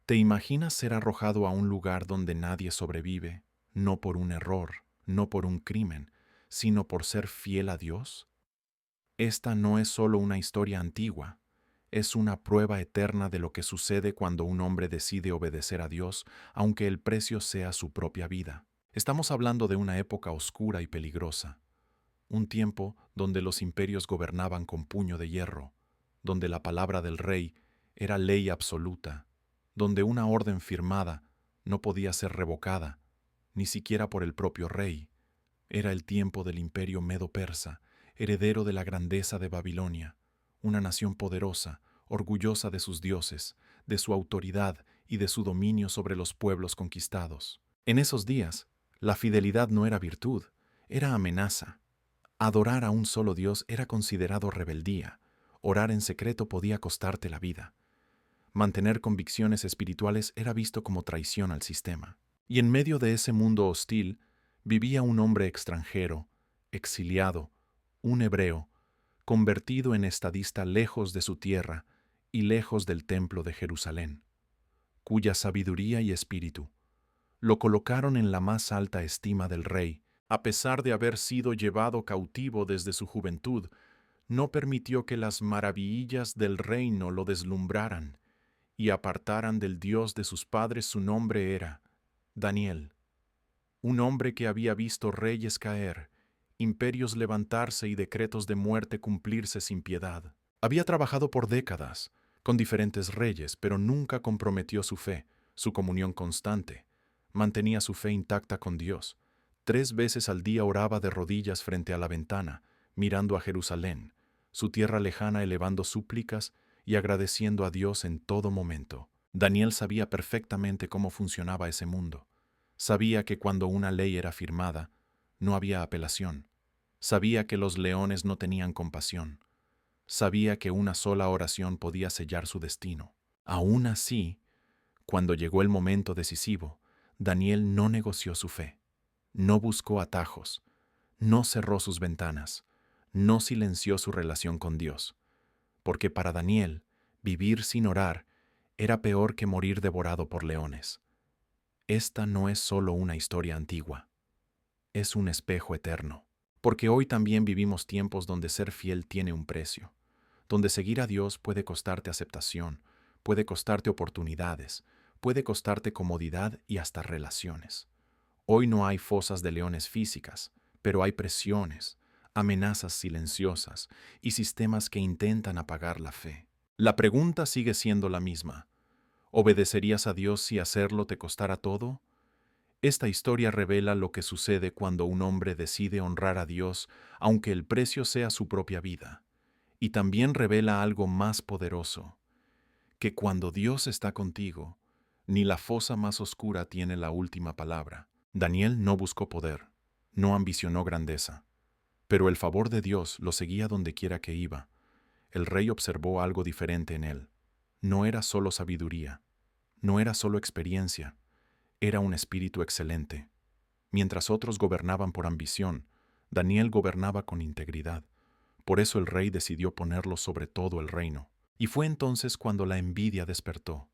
¿Te imaginas ser arrojado a un lugar donde nadie sobrevive, no por un error, no por un crimen, sino por ser fiel a Dios? Esta no es solo una historia antigua, es una prueba eterna de lo que sucede cuando un hombre decide obedecer a Dios, aunque el precio sea su propia vida. Estamos hablando de una época oscura y peligrosa, un tiempo donde los imperios gobernaban con puño de hierro, donde la palabra del rey era ley absoluta, donde una orden firmada no podía ser revocada, ni siquiera por el propio rey. Era el tiempo del imperio medo-persa, heredero de la grandeza de Babilonia, una nación poderosa, orgullosa de sus dioses, de su autoridad y de su dominio sobre los pueblos conquistados. En esos días, la fidelidad no era virtud, era amenaza. Adorar a un solo Dios era considerado rebeldía. Orar en secreto podía costarte la vida. Mantener convicciones espirituales era visto como traición al sistema. Y en medio de ese mundo hostil, vivía un hombre extranjero, exiliado, un hebreo, convertido en estadista lejos de su tierra y lejos del templo de Jerusalén, cuya sabiduría y espíritu lo colocaron en la más alta estima del rey. A pesar de haber sido llevado cautivo desde su juventud, no permitió que las maravillas del reino lo deslumbraran y apartaran del Dios de sus padres. Su nombre era Daniel, un hombre que había visto reyes caer, imperios levantarse y decretos de muerte cumplirse sin piedad. Había trabajado por décadas con diferentes reyes, pero nunca comprometió su fe, su comunión constante. Mantenía su fe intacta con Dios. 3 veces al día oraba de rodillas frente a la ventana, mirando a Jerusalén, su tierra lejana, elevando súplicas y agradeciendo a Dios en todo momento. Daniel sabía perfectamente cómo funcionaba ese mundo. Sabía que cuando una ley era firmada, no había apelación. Sabía que los leones no tenían compasión. Sabía que una sola oración podía sellar su destino. Aún así, cuando llegó el momento decisivo, Daniel no negoció su fe, no buscó atajos, no cerró sus ventanas, no silenció su relación con Dios, porque para Daniel, vivir sin orar era peor que morir devorado por leones. Esta no es solo una historia antigua, es un espejo eterno, porque hoy también vivimos tiempos donde ser fiel tiene un precio, donde seguir a Dios puede costarte aceptación, puede costarte oportunidades, puede costarte comodidad y hasta relaciones. Hoy no hay fosas de leones físicas, pero hay presiones, amenazas silenciosas y sistemas que intentan apagar la fe. La pregunta sigue siendo la misma. ¿Obedecerías a Dios si hacerlo te costara todo? Esta historia revela lo que sucede cuando un hombre decide honrar a Dios, aunque el precio sea su propia vida. Y también revela algo más poderoso, que cuando Dios está contigo, ni la fosa más oscura tiene la última palabra. Daniel no buscó poder, no ambicionó grandeza, pero el favor de Dios lo seguía donde quiera que iba. El rey observó algo diferente en él. No era solo sabiduría, no era solo experiencia, era un espíritu excelente. Mientras otros gobernaban por ambición, Daniel gobernaba con integridad. Por eso el rey decidió ponerlo sobre todo el reino. Y fue entonces cuando la envidia despertó.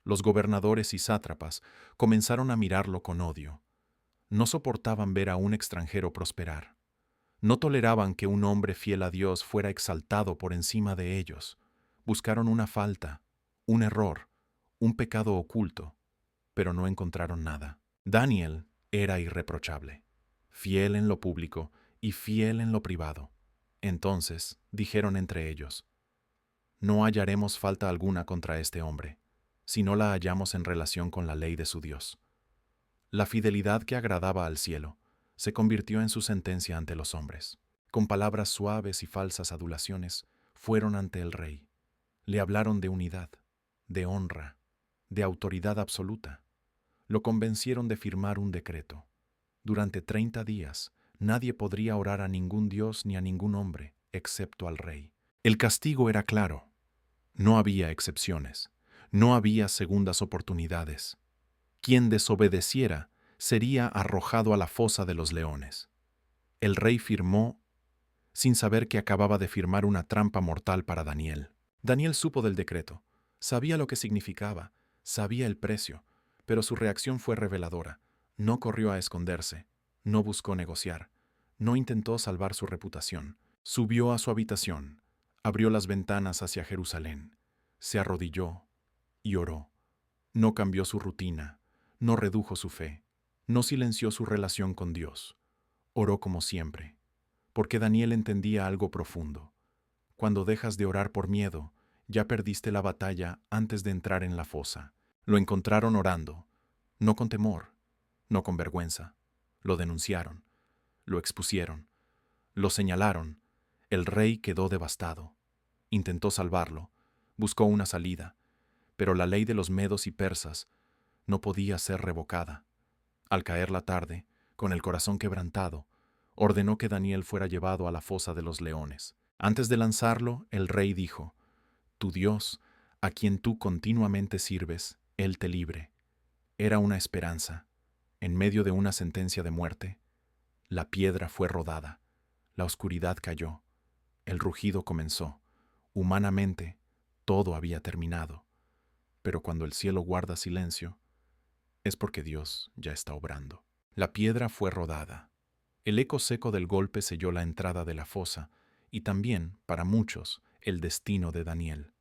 Los gobernadores y sátrapas comenzaron a mirarlo con odio. No soportaban ver a un extranjero prosperar. No toleraban que un hombre fiel a Dios fuera exaltado por encima de ellos. Buscaron una falta, un error, un pecado oculto, pero no encontraron nada. Daniel era irreprochable, fiel en lo público y fiel en lo privado. Entonces dijeron entre ellos: no hallaremos falta alguna contra este hombre, si no la hallamos en relación con la ley de su Dios. La fidelidad que agradaba al cielo se convirtió en su sentencia ante los hombres. Con palabras suaves y falsas adulaciones, fueron ante el rey. Le hablaron de unidad, de honra, de autoridad absoluta. Lo convencieron de firmar un decreto. Durante 30 días, nadie podría orar a ningún dios ni a ningún hombre, excepto al rey. El castigo era claro. No había excepciones. No había segundas oportunidades. Quien desobedeciera sería arrojado a la fosa de los leones. El rey firmó sin saber que acababa de firmar una trampa mortal para Daniel. Daniel supo del decreto, sabía lo que significaba, Sabía el precio, pero su reacción fue reveladora. No corrió a esconderse, no buscó negociar, no intentó salvar su reputación. Subió a su habitación, abrió las ventanas hacia Jerusalén, se arrodilló y oró. No cambió su rutina, no redujo su fe, no silenció su relación con Dios. Oró como siempre, porque Daniel entendía algo profundo. Cuando dejas de orar por miedo, ya perdiste la batalla antes de entrar en la fosa. Lo encontraron orando, no con temor, no con vergüenza. Lo denunciaron, lo expusieron, lo señalaron. El rey quedó devastado. Intentó salvarlo, buscó una salida, pero la ley de los medos y persas no podía ser revocada. Al caer la tarde, con el corazón quebrantado, ordenó que Daniel fuera llevado a la fosa de los leones. Antes de lanzarlo, el rey dijo: Tu Dios, a quien tú continuamente sirves, Él te libre. Era una esperanza. En medio de una sentencia de muerte, la piedra fue rodada, la oscuridad cayó, el rugido comenzó. Humanamente, todo había terminado. Pero cuando el cielo guarda silencio, es porque Dios ya está obrando. La piedra fue rodada. El eco seco del golpe selló la entrada de la fosa y también, para muchos, el destino de Daniel.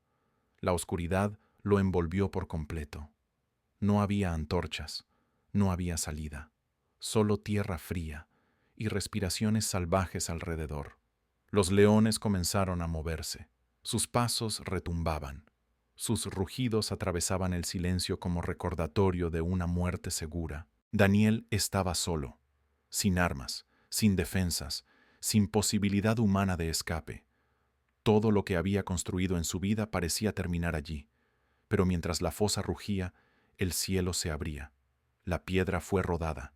La oscuridad lo envolvió por completo. No había antorchas, no había salida, solo tierra fría y respiraciones salvajes alrededor. Los leones comenzaron a moverse. Sus pasos retumbaban. Sus rugidos atravesaban el silencio como recordatorio de una muerte segura. Daniel estaba solo, sin armas, sin defensas, sin posibilidad humana de escape. Todo lo que había construido en su vida parecía terminar allí, pero mientras la fosa rugía, el cielo se abría. La piedra fue rodada.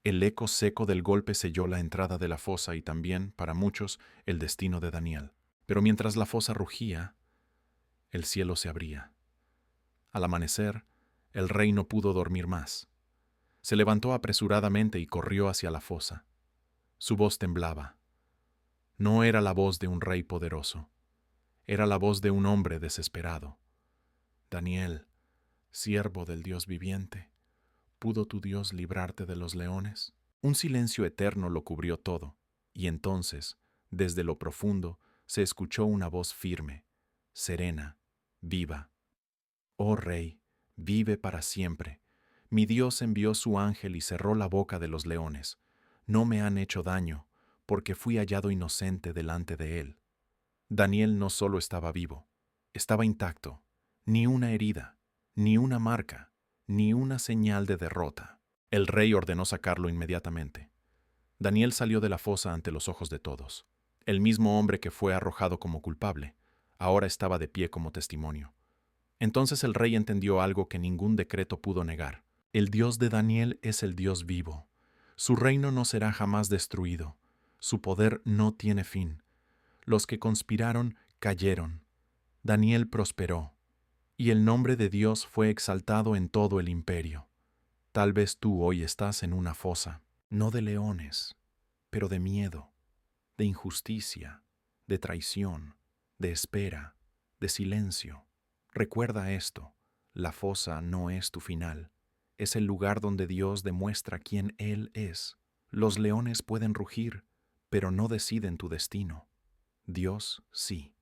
El eco seco del golpe selló la entrada de la fosa y también, para muchos, el destino de Daniel. Pero mientras la fosa rugía, el cielo se abría. Al amanecer, el rey no pudo dormir más. Se levantó apresuradamente y corrió hacia la fosa. Su voz temblaba. No era la voz de un rey poderoso. Era la voz de un hombre desesperado. Daniel, siervo del Dios viviente, ¿pudo tu Dios librarte de los leones? Un silencio eterno lo cubrió todo, y entonces, desde lo profundo, se escuchó una voz firme, serena, viva. Oh Rey, vive para siempre. Mi Dios envió su ángel y cerró la boca de los leones. No me han hecho daño, porque fui hallado inocente delante de él. Daniel no solo estaba vivo, estaba intacto. Ni una herida, ni una marca, ni una señal de derrota. El rey ordenó sacarlo inmediatamente. Daniel salió de la fosa ante los ojos de todos. El mismo hombre que fue arrojado como culpable, ahora estaba de pie como testimonio. Entonces el rey entendió algo que ningún decreto pudo negar. El Dios de Daniel es el Dios vivo. Su reino no será jamás destruido. Su poder no tiene fin. Los que conspiraron cayeron. Daniel prosperó, y el nombre de Dios fue exaltado en todo el imperio. Tal vez tú hoy estás en una fosa, no de leones, pero de miedo, de injusticia, de traición, de espera, de silencio. Recuerda esto, la fosa no es tu final, es el lugar donde Dios demuestra quién Él es. Los leones pueden rugir, pero no deciden tu destino. Dios sí.